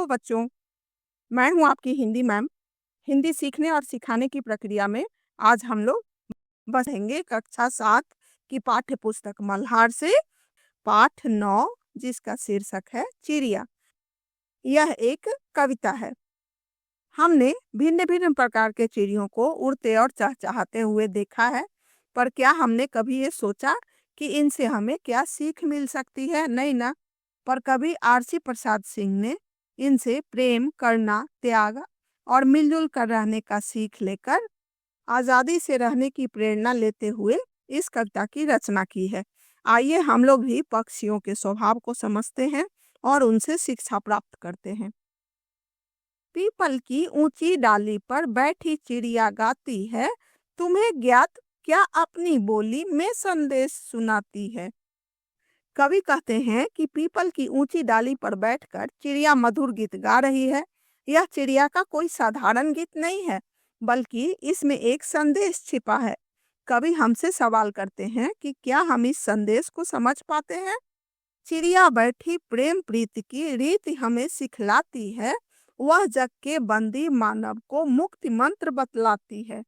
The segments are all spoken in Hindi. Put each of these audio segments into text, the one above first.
हेलो बच्चों, मैं हूँ आपकी हिंदी मैम। हिंदी सीखने और सिखाने की प्रक्रिया में आज हम लोग बढ़ेंगे कक्षा 7 की पाठ्य पुस्तक मल्हार से पाठ 9, जिसका शीर्षक है चिड़िया। यह एक कविता है। हमने भिन्न भिन्न प्रकार के चिड़ियों को उड़ते और चहचहाते हुए देखा है, पर क्या हमने कभी ये सोचा कि इनसे हमें क्या सीख मिल सकती है? नहीं ना। पर कभी आरसी प्रसाद सिंह ने इनसे प्रेम करना, त्याग और मिलजुल कर रहने का सीख लेकर आजादी से रहने की प्रेरणा लेते हुए इस कविता की रचना की है। आइए हम लोग भी पक्षियों के स्वभाव को समझते हैं और उनसे शिक्षा प्राप्त करते हैं। पीपल की ऊंची डाली पर बैठी चिड़िया गाती है, तुम्हें ज्ञात क्या अपनी बोली में संदेश सुनाती है। कवि कहते हैं कि पीपल की ऊंची डाली पर बैठकर चिड़िया मधुर गीत गा रही है। यह चिड़िया का कोई साधारण गीत नहीं है, बल्कि इसमें एक संदेश छिपा है। कवि हमसे सवाल करते हैं कि क्या हम इस संदेश को समझ पाते हैं। चिड़िया बैठी प्रेम प्रीति की रीति हमें सिखलाती है, वह जग के बंदी मानव को मुक्ति मंत्र बतलाती है।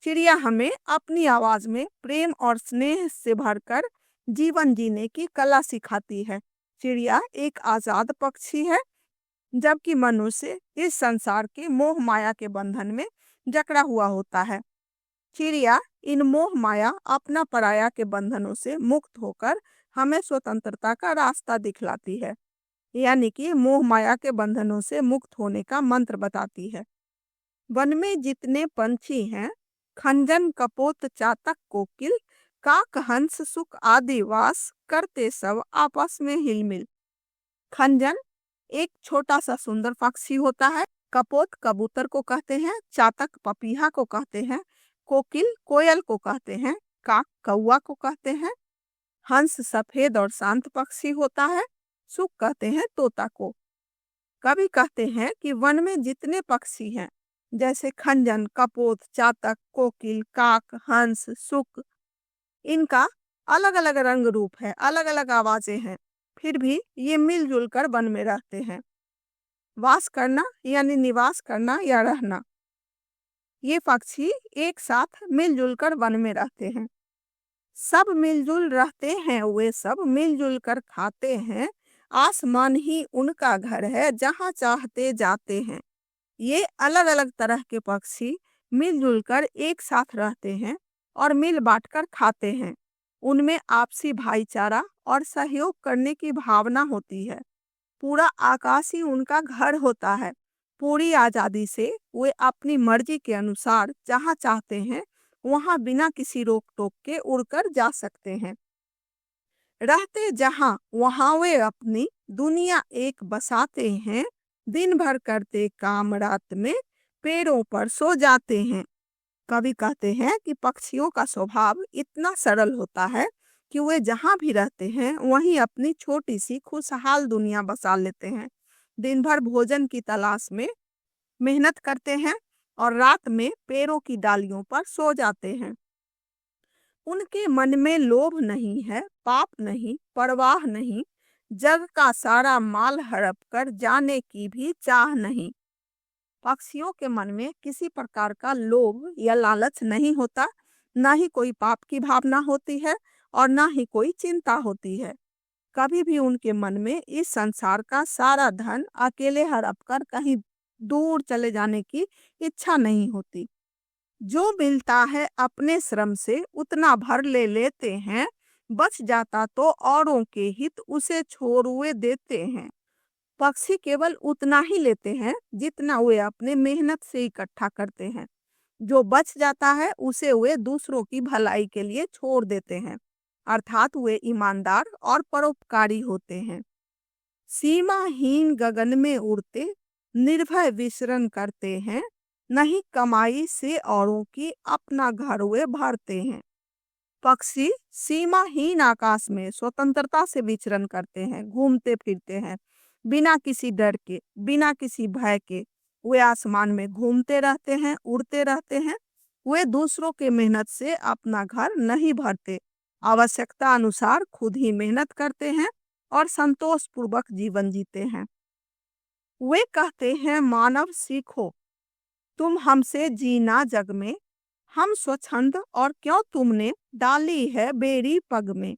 चिड़िया हमें अपनी आवाज में प्रेम और स्नेह से भरकर जीवन जीने की कला सिखाती है। चिड़िया एक आजाद पक्षी है, जबकि मनुष्य इस संसार के मोह माया के बंधन में जकड़ा हुआ होता है। चिड़िया इन मोह माया अपना पराया के बंधनों से मुक्त होकर हमें स्वतंत्रता का रास्ता दिखलाती है, यानी कि मोह माया के बंधनों से मुक्त होने का मंत्र बताती है। वन में जितने पंछी हैं, खंजन कपोत चातक कोकिल काक हंस सुख आदि वास करते सब आपस में हिलमिल। खंजन एक छोटा सा सुंदर पक्षी होता है। कपोत कबूतर को कहते हैं, चातक पपीहा को कहते हैं, कोकिल कोयल को कहते हैं, काक कौवा को कहते हैं, हंस सफेद और शांत पक्षी होता है, सुख कहते हैं तोता को। कवि कहते हैं कि वन में जितने पक्षी हैं, जैसे खंजन, कपोत, चातक, कोकिल, काक, हंस, सुक, इनका अलग अलग रंग रूप है, अलग अलग आवाजें हैं, फिर भी ये मिलजुल कर वन में रहते हैं। वास करना यानी निवास करना या रहना, ये पक्षी एक साथ मिलजुल कर वन में रहते हैं। सब मिलजुल रहते हैं, वे सब मिलजुल कर खाते हैं, आसमान ही उनका घर है जहाँ चाहते जाते हैं। ये अलग अलग तरह के पक्षी मिलजुल कर एक साथ रहते हैं और मिल बांट कर खाते हैं। उनमें आपसी भाईचारा और सहयोग करने की भावना होती है। पूरा आकाश ही उनका घर होता है। पूरी आजादी से वे अपनी मर्जी के अनुसार जहाँ चाहते हैं वहां बिना किसी रोक टोक के उड़कर जा सकते हैं। रहते जहां वहां वे अपनी दुनिया एक बसाते हैं, दिन भर करते काम रात में पेड़ों पर सो जाते हैं। कवि कहते हैं कि पक्षियों का स्वभाव इतना सरल होता है कि वे जहां भी रहते हैं वहीं अपनी छोटी सी खुशहाल दुनिया बसा लेते हैं। दिन भर भोजन की तलाश में मेहनत करते हैं और रात में पेड़ों की डालियों पर सो जाते हैं। उनके मन में लोभ नहीं है, पाप नहीं, परवाह नहीं, जग का सारा माल हड़प कर जाने की भी चाह नहीं। पक्षियों के मन में किसी प्रकार का लोभ या लालच नहीं होता, ना ही कोई पाप की भावना होती है और ना ही कोई चिंता होती है। कभी भी उनके मन में इस संसार का सारा धन अकेले हड़प कर कहीं दूर चले जाने की इच्छा नहीं होती। जो मिलता है अपने श्रम से उतना भर ले लेते हैं, बच जाता तो औरों के हित उसे छोड़ुए देते हैं। पक्षी केवल उतना ही लेते हैं जितना वे अपने मेहनत से इकट्ठा करते हैं। जो बच जाता है उसे वे दूसरों की भलाई के लिए छोड़ देते हैं, अर्थात वे ईमानदार और परोपकारी होते हैं। सीमाहीन गगन में उड़ते निर्भय विचरण करते हैं, नहीं कमाई से औरों की अपना घर वे भरते हैं। पक्षी सीमाहीन आकाश में स्वतंत्रता से विचरण करते हैं, घूमते फिरते हैं, बिना किसी डर के, बिना किसी भय के वे आसमान में घूमते रहते हैं, उड़ते रहते हैं। वे दूसरों के मेहनत से अपना घर नहीं भरते, आवश्यकता अनुसार खुद ही मेहनत करते हैं और संतोष पूर्वक जीवन जीते हैं। वे कहते हैं मानव सीखो, तुम हमसे जीना जग में, हम स्वच्छंद और क्यों तुमने डाली है बेरी पग में।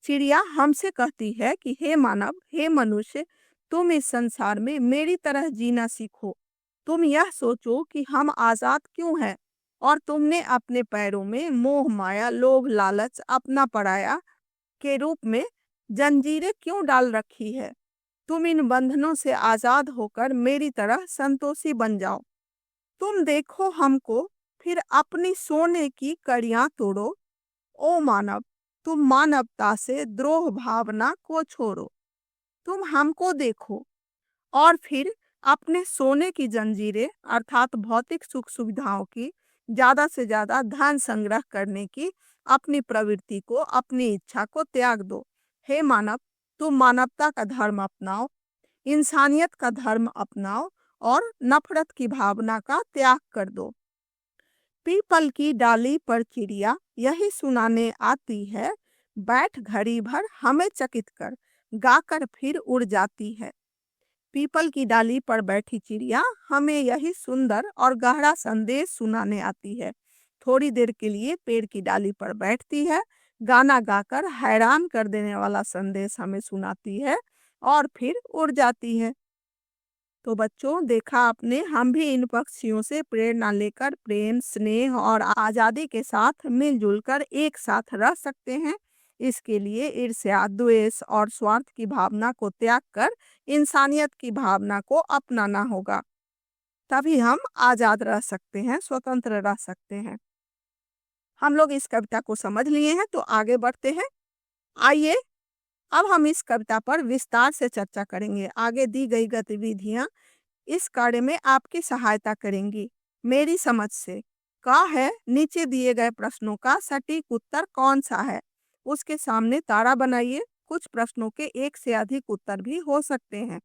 चिड़िया हमसे कहती है कि हे मानव, हे मनुष्य, तुम इस संसार में मेरी तरह जीना सीखो। तुम यह सोचो कि हम आजाद क्यों हैं और तुमने अपने पैरों में मोह माया लोभ लालच अपना पराया के रूप में जंजीरें क्यों डाल रखी है। तुम इन बंधनों से आजाद होकर मेरी तरह संतोषी बन जाओ। तुम देखो हमको, फिर अपनी सोने की कड़ियां तोड़ो। ओ मानव, तुम मानवता से द्रोह भावना को छोड़ो। तुम हमको देखो और फिर अपने सोने की जंजीरें अर्थात भौतिक सुख सुविधाओं की, ज्यादा से ज्यादा धन संग्रह करने की अपनी प्रवृत्ति को, अपनी इच्छा को त्याग दो। हे मानव, तुम मानवता का धर्म अपनाओ, इंसानियत का धर्म अपनाओ और नफरत की भावना का त्याग कर दो। पीपल की डाली पर चिड़िया यही सुनाने आती है, बैठ घड़ी भर हमें चकित कर, गाकर फिर उड़ जाती है। पीपल की डाली पर बैठी चिड़िया हमें यही सुंदर और गहरा संदेश सुनाने आती है। थोड़ी देर के लिए पेड़ की डाली पर बैठती है, गाना गाकर हैरान कर देने वाला संदेश हमें सुनाती है और फिर उड़ जाती है। तो बच्चों, देखा आपने, हम भी इन पक्षियों से प्रेरणा लेकर प्रेम, स्नेह और आजादी के साथ मिलजुल कर एक साथ रह सकते हैं। इसके लिए ईर्ष्या, द्वेष और स्वार्थ की भावना को त्याग कर इंसानियत की भावना को अपनाना होगा। तभी हम आजाद रह सकते हैं, स्वतंत्र रह सकते हैं। हम लोग इस कविता को समझ लिए हैं, तो आगे बढ़ते हैं। आइए अब हम इस कविता पर विस्तार से चर्चा करेंगे। आगे दी गई गतिविधियां इस कार्य में आपकी सहायता करेंगी। मेरी समझ से का है, नीचे दिए गए प्रश्नों का सटीक उत्तर कौन सा है। उसके सामने तारा बनाइए। कुछ प्रश्नों के एक से अधिक उत्तर भी हो सकते हैं।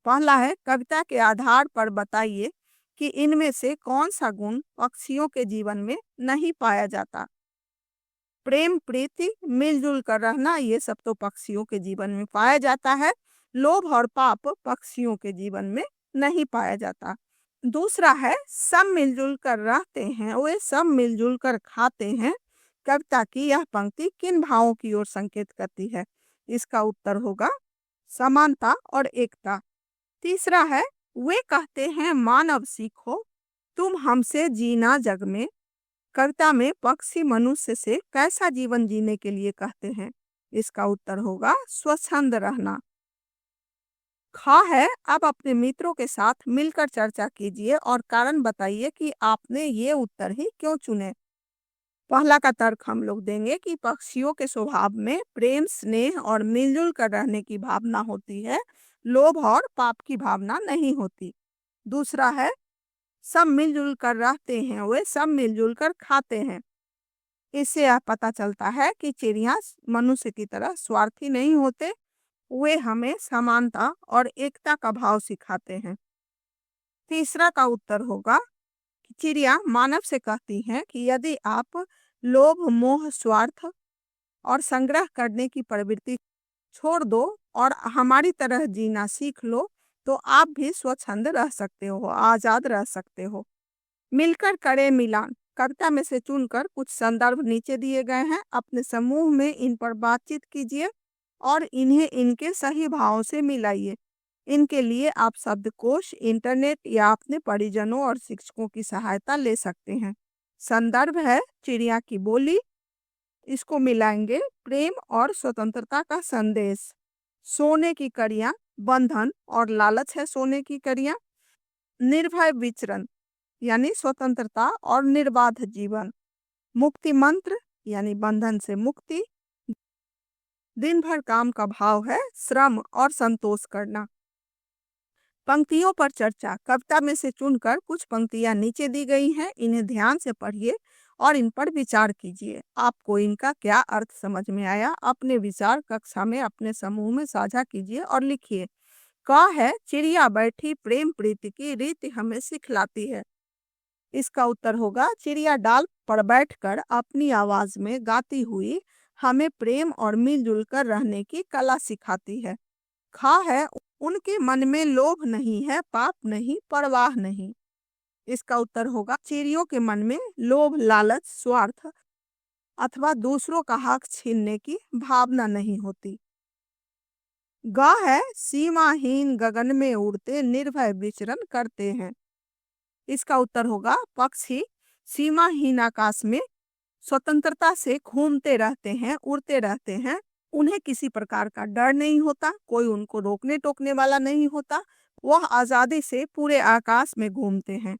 पहला है, कविता के आधार पर बताइए कि इनमें से कौन सा गुण पक्षियों के जीवन में नहीं पाया जाता। प्रेम, प्रीति, मिलजुल कर रहना, ये सब तो पक्षियों के जीवन में पाया जाता है। लोभ और पाप पक्षियों के जीवन में नहीं पाया जाता। दूसरा है, सब मिलजुल कर रहते हैं, वे सब मिलजुल कर खाते हैं। कविता की यह पंक्ति किन भावों की ओर संकेत करती है। इसका उत्तर होगा समानता और एकता। तीसरा है, वे कहते हैं मानव सीखो, तुम हमसे जीना जग में। कविता में पक्षी मनुष्य से कैसा जीवन जीने के लिए कहते हैं। इसका उत्तर होगा स्वच्छंद रहना। खा है, अब अपने मित्रों के साथ मिलकर चर्चा कीजिए और कारण बताइए कि आपने ये उत्तर ही क्यों चुने। पहला का तर्क हम लोग देंगे कि पक्षियों के स्वभाव में प्रेम, स्नेह और मिलजुल कर रहने की भावना होती है, लोभ और पाप की भावना नहीं होती। दूसरा है, सब मिलजुल कर रहते हैं, वे सब मिलजुल कर खाते हैं। इससे यह पता चलता है कि चिड़िया मनुष्य की तरह स्वार्थी नहीं होते, वे हमें समानता और एकता का भाव सिखाते हैं। तीसरा का उत्तर होगा कि चिड़िया मानव से कहती हैं कि यदि आप लोभ, मोह, स्वार्थ और संग्रह करने की प्रवृत्ति छोड़ दो और हमारी तरह जीना सीख लो, तो आप भी स्वच्छंद रह सकते हो, आजाद रह सकते हो। मिलकर करें मिलान। कविता में से चुनकर कुछ संदर्भ नीचे दिए गए हैं, अपने समूह में इन पर बातचीत कीजिए और इन्हें इनके सही भावों से मिलाइए। इनके लिए आप शब्दकोश, इंटरनेट या अपने परिजनों और शिक्षकों की सहायता ले सकते हैं। संदर्भ है चिड़िया की बोली, इसको मिलाएंगे प्रेम और स्वतंत्रता का संदेश। सोने की कड़ियां, बंधन और लालच है सोने की कड़ियां। निर्भय विचरण यानी स्वतंत्रता और निर्बाध जीवन। मुक्ति मंत्र यानी बंधन से मुक्ति। दिन भर काम का भाव है श्रम और संतोष करना। पंक्तियों पर चर्चा। कविता में से चुनकर कुछ पंक्तियां नीचे दी गई हैं, इन्हें ध्यान से पढ़िए और इन पर विचार कीजिए। आपको इनका क्या अर्थ समझ में आया, अपने विचार कक्षा में अपने समूह में साझा कीजिए और लिखिए। क है, चिड़िया बैठी प्रेम प्रीति की रीति हमें सिखलाती है। इसका उत्तर होगा, चिड़िया डाल पर बैठकर अपनी आवाज में गाती हुई हमें प्रेम और मिलजुल कर रहने की कला सिखाती है। खा है, उनके मन में लोभ नहीं है, पाप नहीं, परवाह नहीं। इसका उत्तर होगा चिड़ियों के मन में लोभ, लालच, स्वार्थ अथवा दूसरों का हक छीनने की भावना नहीं होती। ग है सीमाहीन गगन में उड़ते निर्भय विचरण करते हैं। इसका उत्तर होगा पक्षी सीमाहीन आकाश में स्वतंत्रता से घूमते रहते हैं, उड़ते रहते हैं। उन्हें किसी प्रकार का डर नहीं होता, कोई उनको रोकने टोकने वाला नहीं होता। वह आजादी से पूरे आकाश में घूमते हैं।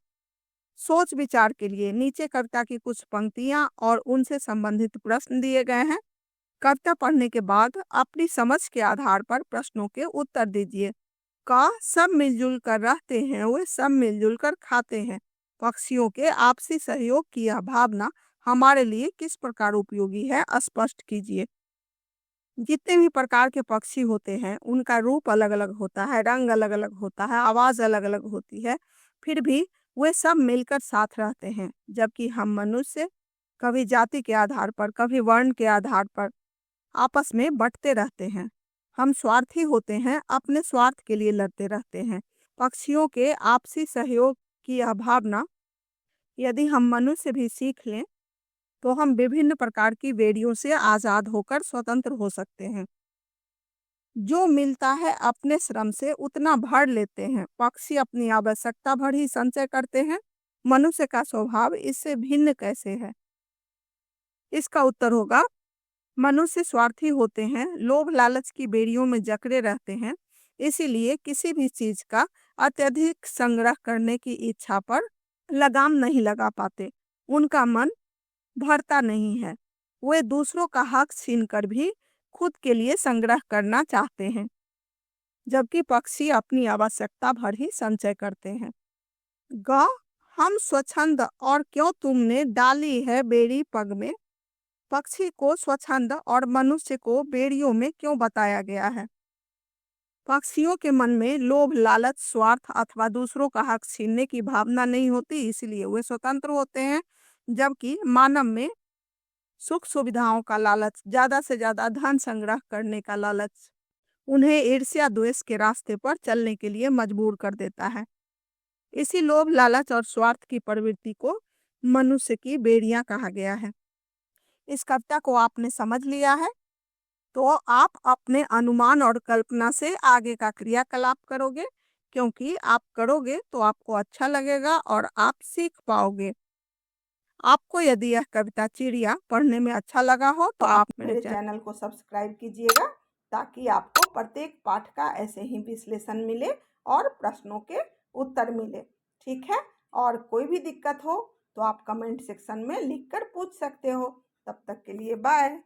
सोच विचार के लिए नीचे कविता की कुछ पंक्तियां और उनसे संबंधित प्रश्न दिए गए हैं। कविता पढ़ने के बाद अपनी समझ के आधार पर प्रश्नों के उत्तर दीजिए। का सब मिलजुल कर रहते हैं, वे सब मिलजुल कर खाते हैं। पक्षियों के आपसी सहयोग की यह भावना हमारे लिए किस प्रकार उपयोगी है, स्पष्ट कीजिए। जितने भी प्रकार के पक्षी होते हैं उनका रूप अलग अलग होता है, रंग अलग अलग होता है, आवाज अलग अलग होती है, फिर भी वे सब मिलकर साथ रहते हैं। जबकि हम मनुष्य कभी जाति के आधार पर, कभी वर्ण के आधार पर आपस में बंटते रहते हैं। हम स्वार्थी होते हैं, अपने स्वार्थ के लिए लड़ते रहते हैं। पक्षियों के आपसी सहयोग की यह भावना यदि हम मनुष्य भी सीख लें तो हम विभिन्न प्रकार की बेड़ियों से आजाद होकर स्वतंत्र हो सकते हैं। जो मिलता है अपने श्रम से उतना भर लेते हैं। पक्षी अपनी आवश्यकता भर ही संचय करते हैं। मनुष्य का स्वभाव इससे भिन्न कैसे है? इसका उत्तर होगा मनुष्य स्वार्थी होते हैं, लोभ लालच की बेड़ियों में जकड़े रहते हैं, इसीलिए किसी भी चीज का अत्यधिक संग्रह करने की इच्छा पर लगाम नहीं लगा पाते। उनका मन भरता नहीं है। वे दूसरों का हक छीनकर भी खुद के लिए संग्रह करना चाहते हैं, जबकि पक्षी अपनी आवश्यकता भर ही संचय करते हैं। ग हम स्वच्छंद और क्यों तुमने डाली है बेड़ी पग में। पक्षी को स्वच्छंद और मनुष्य को बेड़ियों में क्यों बताया गया है? पक्षियों के मन में लोभ, लालच, स्वार्थ अथवा दूसरों का हक छीनने की भावना नहीं होती, इसलिए वे स्वतंत्र होते हैं। जबकि मानव में सुख सुविधाओं का लालच, ज्यादा से ज्यादा धन संग्रह करने का लालच उन्हें ईर्ष्या द्वेष के रास्ते पर चलने के लिए मजबूर कर देता है। इसी लोभ, लालच और स्वार्थ की प्रवृत्ति को मनुष्य की बेड़ियां कहा गया है। इस कविता को आपने समझ लिया है तो आप अपने अनुमान और कल्पना से आगे का क्रियाकलाप करोगे, क्योंकि आप करोगे तो आपको अच्छा लगेगा और आप सीख पाओगे। आपको यदि यह कविता चिड़िया पढ़ने में अच्छा लगा हो तो आप मेरे चैनल को सब्सक्राइब कीजिएगा, ताकि आपको प्रत्येक पाठ का ऐसे ही विश्लेषण मिले और प्रश्नों के उत्तर मिले। ठीक है, और कोई भी दिक्कत हो तो आप कमेंट सेक्शन में लिखकर पूछ सकते हो। तब तक के लिए बाय।